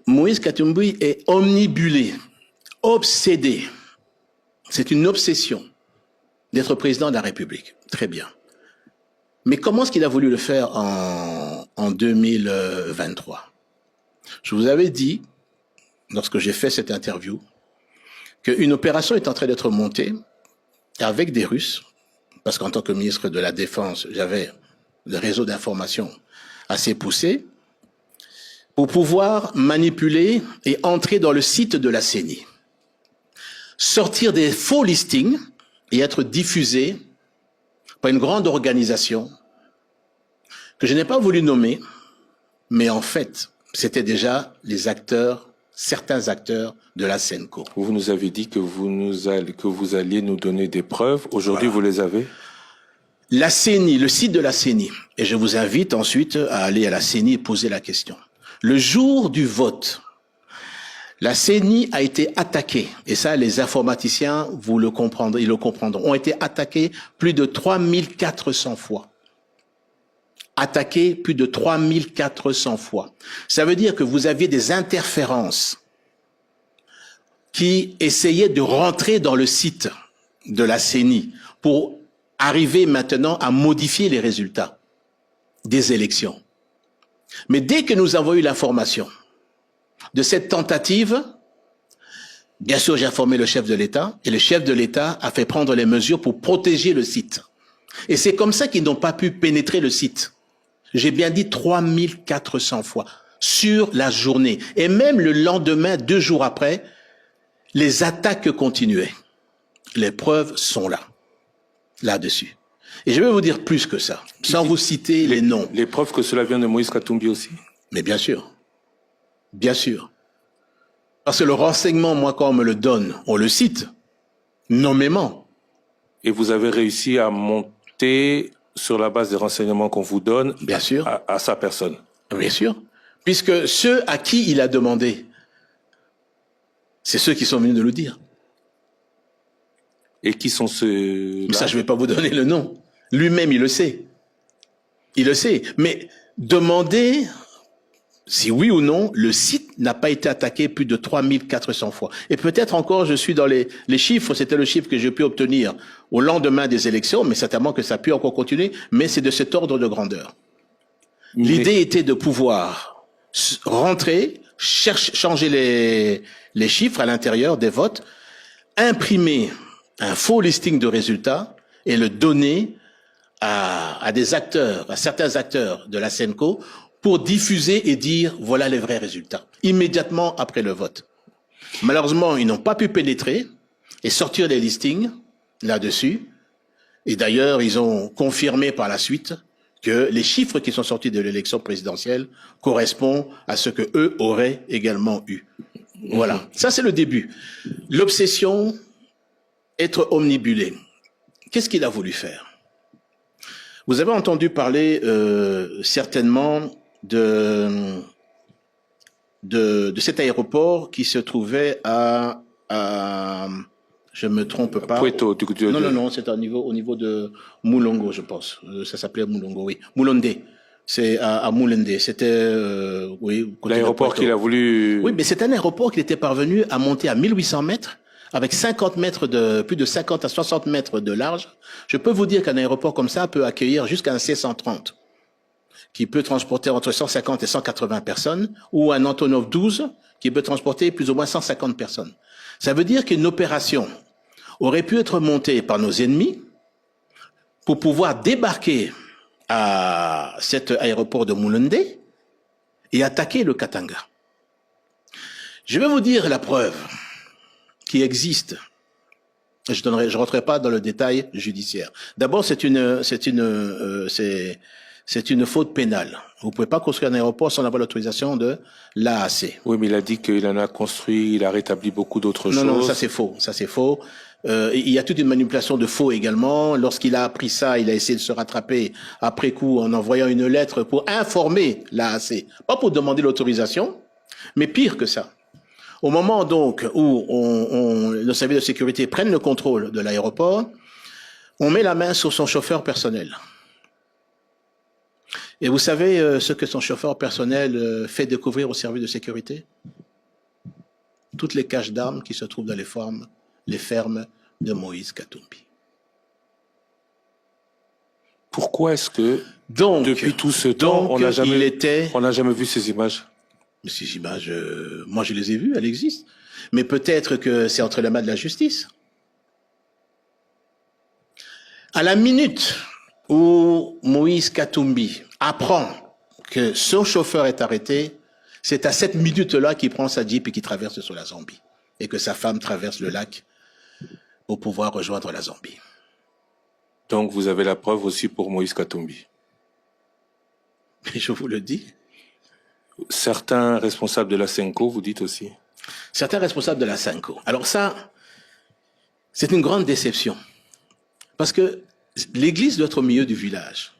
Moïse Katumbi est omnibulé, obsédé. C'est une obsession d'être président de la République. Très bien. Mais comment est-ce qu'il a voulu le faire en 2023? Je vous avais dit, lorsque j'ai fait cette interview, qu'une opération est en train d'être montée avec des Russes, parce qu'en tant que ministre de la Défense, j'avais le réseau d'information assez poussé, pour pouvoir manipuler et entrer dans le site de la CENI, sortir des faux listings et être diffusés par une grande organisation que je n'ai pas voulu nommer, mais en fait, c'était déjà les acteurs, certains acteurs de la SENCO. Vous nous avez dit que vous alliez nous donner des preuves. Aujourd'hui, voilà. Vous les avez? La CENI, le site de la CENI. Et je vous invite ensuite à aller à la CENI et poser la question. Le jour du vote, la CENI a été attaquée. Et ça, les informaticiens, vous le comprendrez, ils le comprendront, ont été attaqués plus de 3400 fois. Attaqués plus de 3400 fois. Ça veut dire que vous aviez des interférences qui essayaient de rentrer dans le site de la CENI pour arriver maintenant à modifier les résultats des élections. Mais dès que nous avons eu l'information de cette tentative, bien sûr, j'ai informé le chef de l'État et le chef de l'État a fait prendre les mesures pour protéger le site. Et c'est comme ça qu'ils n'ont pas pu pénétrer le site. J'ai bien dit 3400 fois sur la journée. Et même le lendemain, 2 jours après, les attaques continuaient. Les preuves sont là, là-dessus. Et je vais vous dire plus que ça, sans vous citer les noms. Les preuves que cela vient de Moïse Katumbi aussi? Mais bien sûr. Bien sûr. Parce que le renseignement, moi, quand on me le donne, on le cite, nommément. Et vous avez réussi à monter sur la base des renseignements qu'on vous donne, bien sûr, à sa personne? Bien sûr. Puisque ceux à qui il a demandé, c'est ceux qui sont venus de le dire. Et qui sont ceux-là? Mais ça, je ne vais pas vous donner le nom. Lui-même, il le sait. Il le sait. Mais demandez si oui ou non, le site n'a pas été attaqué plus de 3400 fois. Et peut-être encore, je suis dans les chiffres, c'était le chiffre que j'ai pu obtenir au lendemain des élections, mais certainement que ça a pu encore continuer, mais c'est de cet ordre de grandeur. L'idée était de pouvoir rentrer, changer les chiffres à l'intérieur des votes, imprimer un faux listing de résultats et le donner à des acteurs, à certains acteurs de la SENCO, pour diffuser et dire voilà les vrais résultats, immédiatement après le vote. Malheureusement, ils n'ont pas pu pénétrer et sortir les listings là-dessus. Et d'ailleurs, ils ont confirmé par la suite que les chiffres qui sont sortis de l'élection présidentielle correspondent à ce que eux auraient également eu. Voilà, ça c'est le début. L'obsession, être omnibulé. Qu'est-ce qu'il a voulu faire? Vous avez entendu parler certainement de cet aéroport qui se trouvait à je me trompe pas. Puerto, non, c'est au niveau de Moulongo, je pense. Ça s'appelait Moulongo, oui. Moulondé. C'est à Moulondé. C'était, oui. L'aéroport qu'il a voulu. Oui, mais c'est un aéroport qu'il était parvenu à monter à 1800 mètres, avec 50 mètres plus de 50 à 60 mètres de large. Je peux vous dire qu'un aéroport comme ça peut accueillir jusqu'à un C-130, qui peut transporter entre 150 et 180 personnes, ou un Antonov 12, qui peut transporter plus ou moins 150 personnes. Ça veut dire qu'une opération aurait pu être montée par nos ennemis pour pouvoir débarquer à cet aéroport de Moulondé et attaquer le Katanga. Je vais vous dire la preuve qui existe. Je ne rentrerai pas dans le détail judiciaire. D'abord, c'est une faute pénale. Vous pouvez pas construire un aéroport sans avoir l'autorisation de l'AAC. Oui, mais il a dit qu'il en a construit, il a rétabli beaucoup d'autres choses. Non, ça c'est faux. Ça c'est faux. Il y a toute une manipulation de faux également. Lorsqu'il a appris ça, il a essayé de se rattraper après coup en envoyant une lettre pour informer l'AAC. Pas pour demander l'autorisation, mais pire que ça. Au moment donc où nos services de sécurité prennent le contrôle de l'aéroport, on met la main sur son chauffeur personnel. Et vous savez ce que son chauffeur personnel fait découvrir au service de sécurité? Toutes les caches d'armes qui se trouvent dans les fermes de Moïse Katumbi. Pourquoi est-ce que, Donc, depuis tout ce temps, on n'a jamais vu ces images? Ces images, moi je les ai vues, elles existent. Mais peut-être que c'est entre les mains de la justice. À la minute où Moïse Katumbi apprend que son chauffeur est arrêté, c'est à cette minute-là qu'il prend sa Jeep et qu'il traverse sur la Zambie. Et que sa femme traverse le lac pour pouvoir rejoindre la Zambie. Donc vous avez la preuve aussi pour Moïse Katumbi. Mais je vous le dis. Certains responsables de la Senko, vous dites aussi. Certains responsables de la Senko. Alors ça, c'est une grande déception. Parce que l'église doit être au milieu du village.